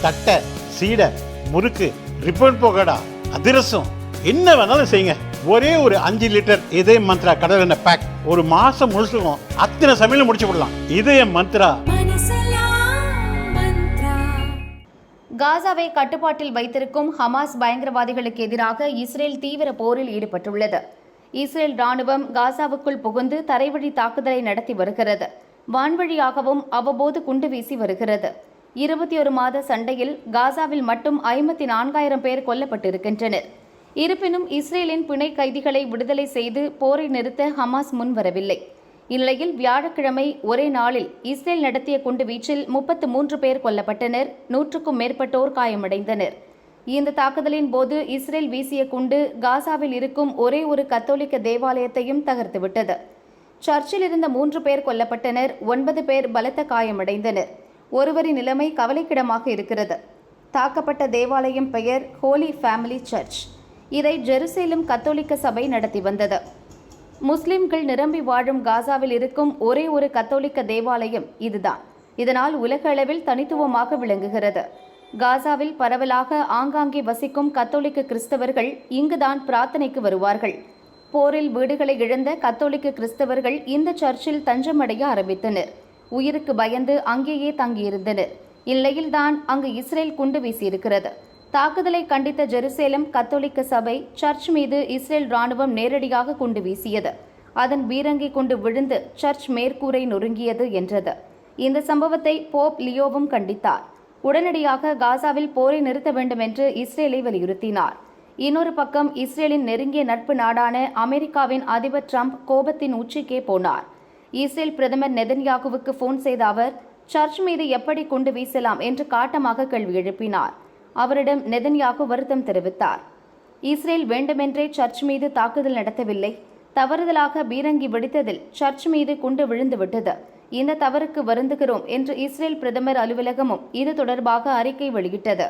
தட்டை, சீடை, முறுக்கு, ரிப்பன் போகடா, அதிரசம், என்ன வேணாலும் செய்யுங்க. ஒரே ஒரு 5 லிட்டர் இதய மந்த்ரா கடல் எண்ணெய் பேக் ஒரு மாசம் முழுசுக்கும் அத்தனை சமையலும் முடிச்சு விடலாம். இதய மந்த்ரா. காசாவை கட்டுப்பாட்டில் வைத்திருக்கும் ஹமாஸ் பயங்கரவாதிகளுக்கு எதிராக இஸ்ரேல் தீவிர போரில் ஈடுபட்டுள்ளது. இஸ்ரேல் ராணுவம் காசாவுக்குள் புகுந்து தரைவழி தாக்குதலை நடத்தி வருகிறது. வான்வழியாகவும் அவ்வப்போது குண்டு வீசி வருகிறது. 21 மாத சண்டையில் காசாவில் மட்டும் 54,000 பேர் கொல்லப்பட்டிருக்கின்றனர். இருப்பினும் இஸ்ரேலின் பிணை கைதிகளை விடுதலை செய்து போரை நிறுத்த ஹமாஸ் முன்வரவில்லை. இந்நிலையில் வியாழக்கிழமை ஒரே நாளில் இஸ்ரேல் நடத்திய குண்டு வீச்சில் 33 பேர் கொல்லப்பட்டனர். 100க்கும் மேற்பட்டோர் காயமடைந்தனர். இந்த தாக்குதலின் போது இஸ்ரேல் வீசிய குண்டு காசாவில் இருக்கும் ஒரே ஒரு கத்தோலிக்க தேவாலயத்தையும் தகர்த்துவிட்டது. சர்ச்சில் இருந்த 3 பேர் கொல்லப்பட்டனர். 9 பேர் பலத்த காயமடைந்தனர். ஒருவரின் நிலைமை கவலைக்கிடமாக இருக்கிறது. தாக்கப்பட்ட தேவாலயம் பெயர் ஹோலி ஃபேமிலி சர்ச். இதை ஜெருசலேம் கத்தோலிக்க சபை நடத்தி வந்தது. முஸ்லிம்கள் நிரம்பி வாழும் காசாவில் இருக்கும் ஒரே ஒரு கத்தோலிக்க தேவாலயம் இதுதான். இதனால் உலக அளவில் தனித்துவமாக விளங்குகிறது. காசாவில் பரவலாக ஆங்காங்கே வசிக்கும் கத்தோலிக்க கிறிஸ்தவர்கள் இங்குதான் பிரார்த்தனைக்கு வருவார்கள். போரில் வீடுகளை இழந்த கத்தோலிக்க கிறிஸ்தவர்கள் இந்த சர்ச்சில் தஞ்சமடைய ஆரம்பித்தனர். உயிருக்கு பயந்து அங்கேயே தங்கியிருந்தனர். இந்நிலையில்தான் அங்கு இஸ்ரேல் குண்டு வீசியிருக்கிறது. தாக்குதலை கண்டித்த ஜெருசலேம் கத்தோலிக்க சபை சர்ச் மீது இஸ்ரேல் ராணுவம் நேரடியாக குண்டு வீசியது. அதன் பீரங்கி குண்டு விழுந்து சர்ச் மேற்கூரை நொறுங்கியது என்றது. இந்த சம்பவத்தை போப் லியோவும் கண்டித்தார். உடனடியாக காசாவில் போரை நிறுத்த வேண்டும் என்று இஸ்ரேலை வலியுறுத்தினார். இன்னொரு பக்கம் இஸ்ரேலின் நெருங்கிய நட்பு நாடான அமெரிக்காவின் அதிபர் டிரம்ப் கோபத்தின் உச்சிக்கே போனார். இஸ்ரேல் பிரதமர் நெதன்யாகுவுக்கு போன் செய்த அவர் சர்ச் மீது எப்படி குண்டு வீசலாம் என்று காட்டமாக கேள்வி எழுப்பினார். அவரிடம் நெதன்யாகு வருத்தம் தெரிவித்தார். இஸ்ரேல் வேண்டுமென்றே சர்ச் மீது தாக்குதல் நடத்தவில்லை. தவறுதலாக பீரங்கி வெடித்ததில் சர்ச் மீது குண்டு விழுந்துவிட்டது. இந்த தவறுக்கு வருந்துகிறோம் என்று இஸ்ரேல் பிரதமர் அலுவலகமும் இது தொடர்பாக அறிக்கை வெளியிட்டது.